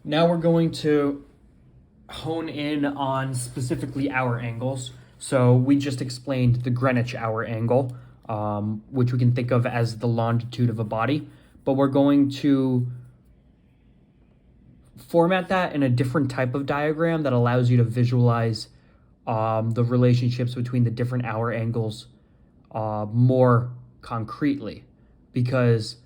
Now we're going to hone in on specifically hour angles. So we just explained the Greenwich hour angle, which we can think of as the longitude of a body, but we're going to format that in a different type of diagram that allows you to visualize the relationships between the different hour angles more concretely. Because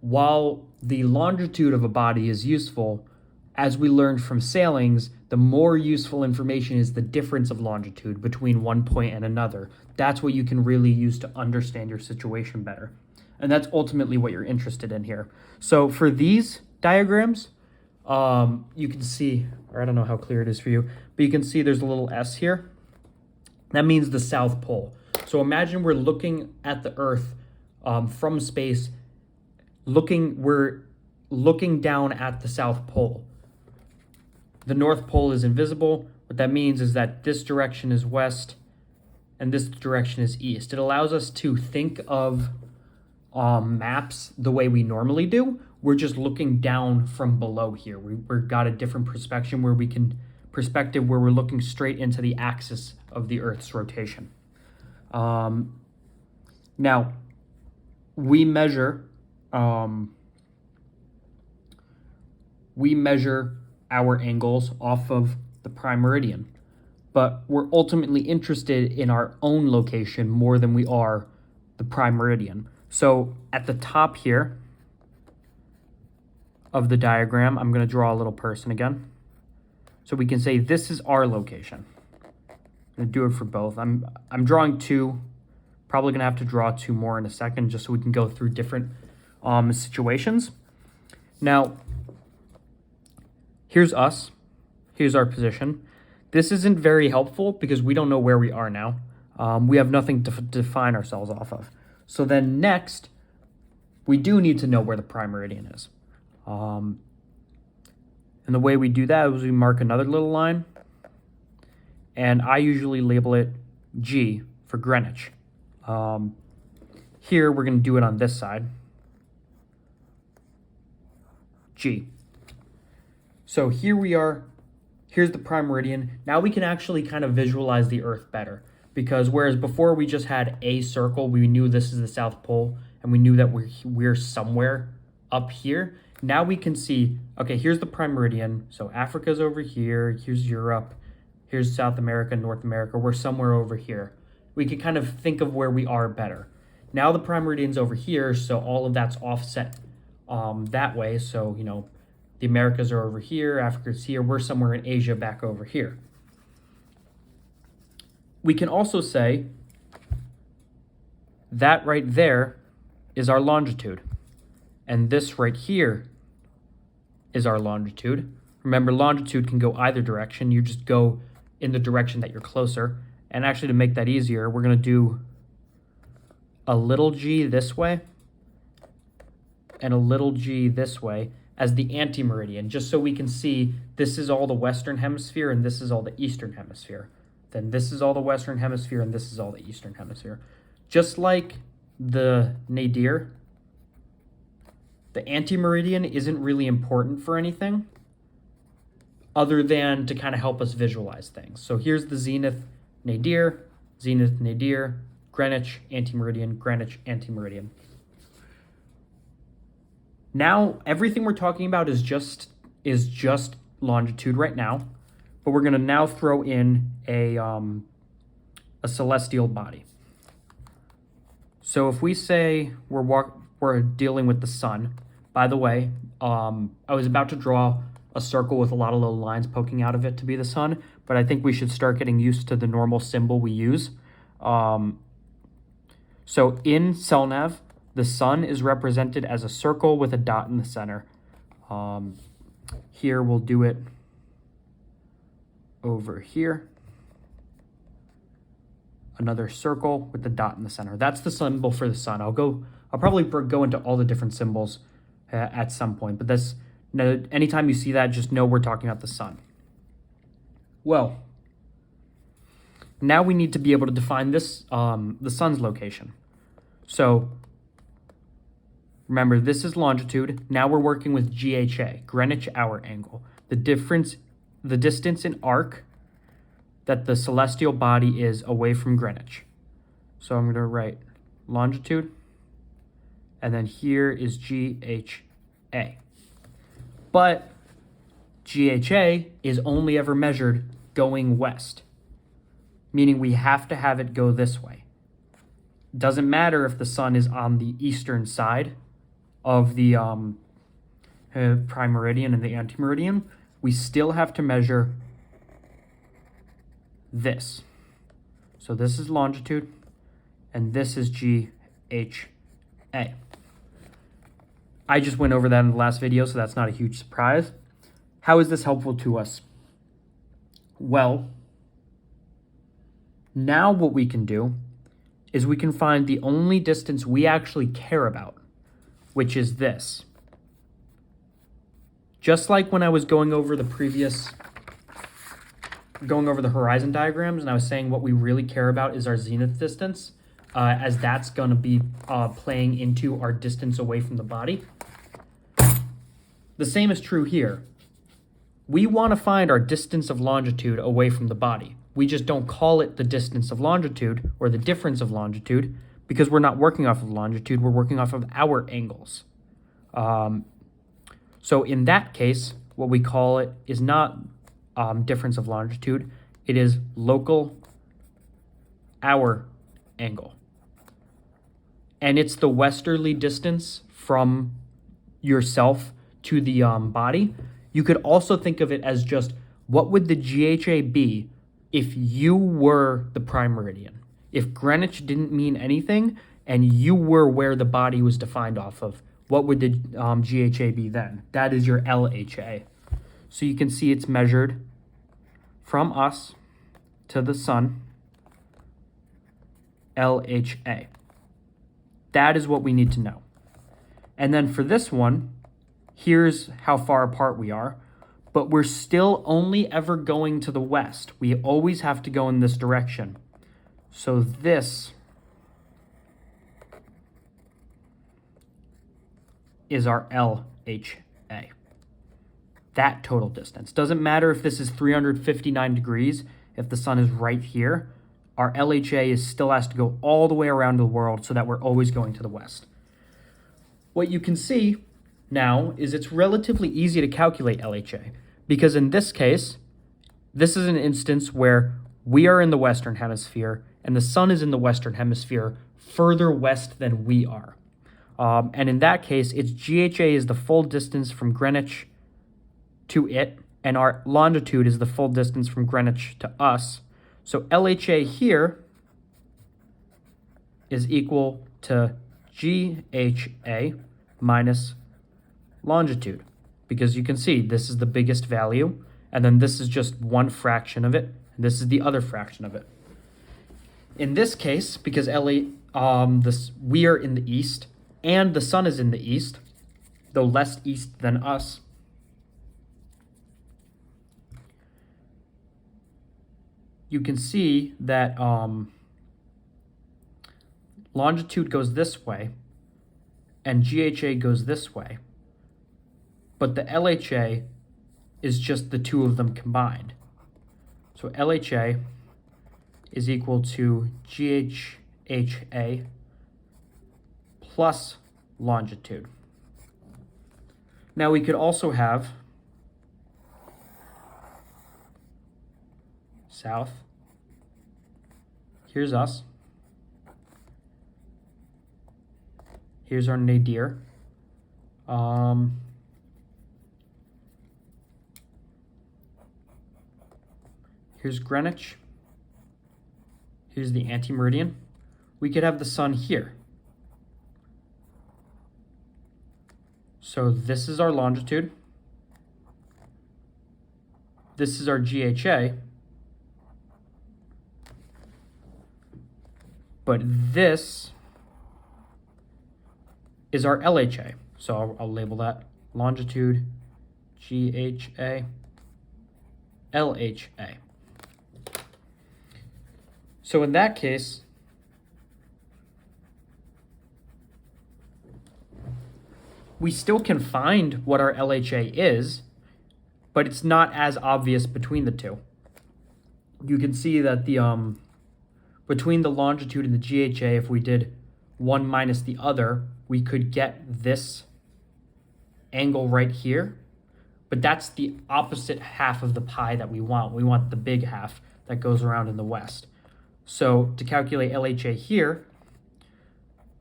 while the longitude of a body is useful, as we learned from sailings, the more useful information is the difference of longitude between one point and another. That's what you can really use to understand your situation better. And that's ultimately what you're interested in here. So for these diagrams, you can see, or I don't know how clear it is for you, but you can see there's a little S here. That means the South Pole. So imagine we're looking at the Earth from space, we're looking down at the South Pole. The North Pole is invisible. What that means is that this direction is west and this direction is east. It allows us to think of maps the way we normally do. We're just looking down from below here. We've got a different perspective where we're looking straight into the axis of the Earth's rotation. Now, we measure our angles off of the prime meridian, but we're ultimately interested in our own location more than we are the prime meridian. So at the top here of the diagram, I'm going to draw a little person again. So we can say this is our location. I'm going to do it for both. I'm drawing two. Probably going to have to draw two more in a second just so we can go through different situations. Now, here's us. Here's our position. This isn't very helpful because we don't know where we are now. We have nothing to define ourselves off of. So then next, we do need to know where the prime meridian is. And the way we do that is we mark another little line, and I usually label it G for Greenwich. Here, we're going to do it on this side. G. So here we are. Here's the prime meridian. Now we can actually kind of visualize the Earth better, because whereas before we just had a circle, we knew this is the South Pole, and we knew that we're somewhere up here. Now we can see, okay, here's the prime meridian. So Africa's over here. Here's Europe. Here's South America, North America. We're somewhere over here. We can kind of think of where we are better. Now the prime meridian's over here, so all of that's offset that way. So, the Americas are over here, Africa's here, we're somewhere in Asia back over here. We can also say that right there is our longitude, and this right here is our longitude. Remember, longitude can go either direction. You just go in the direction that you're closer. And actually, to make that easier, we're going to do a little g this way and a little g this way as the anti-meridian, just so we can see this is all the Western Hemisphere and this is all the Eastern Hemisphere. Then this is all the Western Hemisphere and this is all the Eastern Hemisphere. Just like the nadir, the anti-meridian isn't really important for anything other than to kind of help us visualize things. So here's the zenith, nadir, Greenwich, anti-meridian, Greenwich, anti-meridian. Now, everything we're talking about is just longitude right now, but we're going to now throw in a celestial body. So if we say we're dealing with the sun, by the way, I was about to draw a circle with a lot of little lines poking out of it to be the sun, but I think we should start getting used to the normal symbol we use. So in CELNAV, the sun is represented as a circle with a dot in the center. Here we'll do it over here. Another circle with the dot in the center. That's the symbol for the sun. I'll probably go into all the different symbols at some point, but anytime you see that, just know we're talking about the sun. Well, now we need to be able to define this, the sun's location. So Remember, this is longitude. Now we're working with GHA, Greenwich hour angle. The distance in arc that the celestial body is away from Greenwich. So I'm going to write longitude, and then here is GHA. But GHA is only ever measured going west, meaning we have to have it go this way. Doesn't matter if the sun is on the eastern side of the prime meridian and the anti-meridian, we still have to measure this. So this is longitude, and this is GHA. I just went over that in the last video, so that's not a huge surprise. How is this helpful to us? Well, now what we can do is we can find the only distance we actually care about, which is this. Just like when I was going over the horizon diagrams, and I was saying what we really care about is our zenith distance, as that's going to be playing into our distance away from the body. The same is true here. We want to find our distance of longitude away from the body. We just don't call it the distance of longitude or the difference of longitude because we're not working off of longitude, we're working off of hour angles. So in that case, what we call it is not difference of longitude, it is local hour angle. And it's the westerly distance from yourself to the body. You could also think of it as just what would the GHA be if you were the prime meridian? If Greenwich didn't mean anything and you were where the body was defined off of, what would the GHA be then? That is your LHA. So you can see it's measured from us to the sun, LHA. That is what we need to know. And then for this one, here's how far apart we are, but we're still only ever going to the west. We always have to go in this direction. So this is our LHA. That total distance. Doesn't matter if this is 359 degrees, if the sun is right here, our LHA still has to go all the way around the world so that we're always going to the west. What you can see now is it's relatively easy to calculate LHA because in this case, this is an instance where we are in the Western Hemisphere and the sun is in the Western Hemisphere further west than we are. And in that case, its GHA is the full distance from Greenwich to it, and our longitude is the full distance from Greenwich to us. So LHA here is equal to GHA minus longitude, because you can see this is the biggest value, and then this is just one fraction of it, and this is the other fraction of it. In this case, because we are in the east, and the sun is in the east, though less east than us, you can see that longitude goes this way, and GHA goes this way, but the LHA is just the two of them combined. So LHA is equal to GHA plus longitude. Now we could also have south. Here's us. Here's our nadir. Here's Greenwich. Here's the anti-meridian. We could have the sun here. So this is our longitude. This is our GHA. But this is our LHA. So I'll label that longitude, GHA, LHA. So in that case, we still can find what our LHA is, but it's not as obvious between the two. You can see that the between the longitude and the GHA, if we did one minus the other, we could get this angle right here, but that's the opposite half of the pie that we want. We want the big half that goes around in the west. So to calculate LHA here,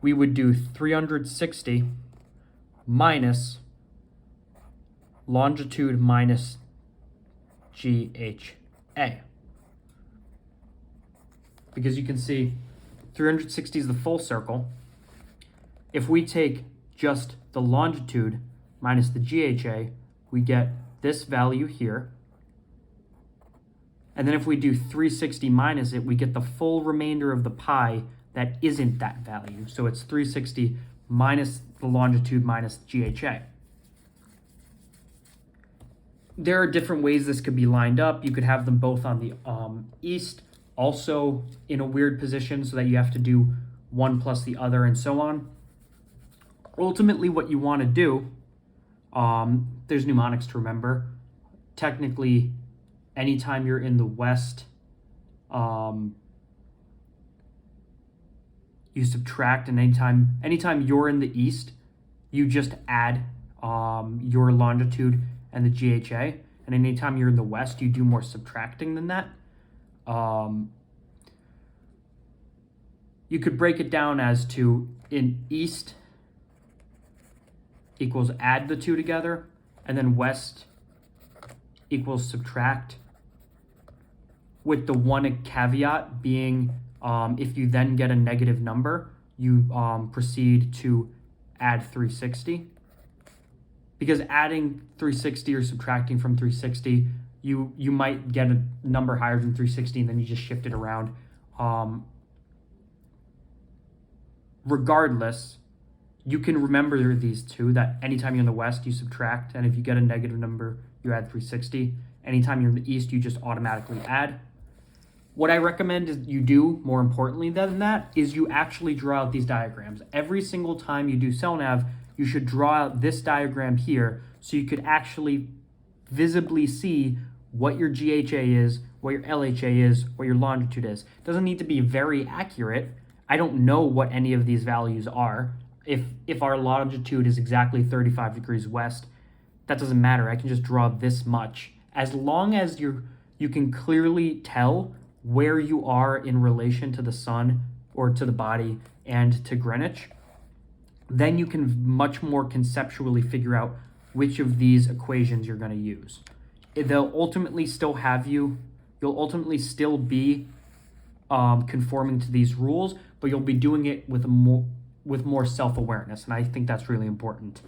we would do 360 minus longitude minus GHA. Because you can see 360 is the full circle. If we take just the longitude minus the GHA, we get this value here. And then if we do 360 minus it, we get the full remainder of the pie that isn't that value. So it's 360 minus the longitude minus GHA. There are different ways this could be lined up. You could have them both on the east, also in a weird position so that you have to do one plus the other and so on. Ultimately, what you want to do, there's mnemonics to remember. Technically, anytime you're in the west, you subtract, and anytime you're in the east, you just add your longitude and the GHA. And anytime you're in the west, you do more subtracting than that. You could break it down as to in east equals add the two together, and then west equals subtract, with the one caveat being if you then get a negative number, you proceed to add 360. Because adding 360 or subtracting from 360, you might get a number higher than 360 and then you just shift it around. Regardless, you can remember these two, that anytime you're in the west, you subtract, and if you get a negative number, you add 360. Anytime you're in the east, you just automatically add. What I recommend is you do, more importantly than that, is you actually draw out these diagrams. Every single time you do CellNav, you should draw out this diagram here so you could actually visibly see what your GHA is, what your LHA is, what your longitude is. It doesn't need to be very accurate. I don't know what any of these values are. If our longitude is exactly 35 degrees west, that doesn't matter. I can just draw this much. As long as you can clearly tell where you are in relation to the sun or to the body and to Greenwich, then you can much more conceptually figure out which of these equations you're going to use. They'll ultimately still have you'll ultimately still be conforming to these rules, but you'll be doing it with more self-awareness, and I think that's really important.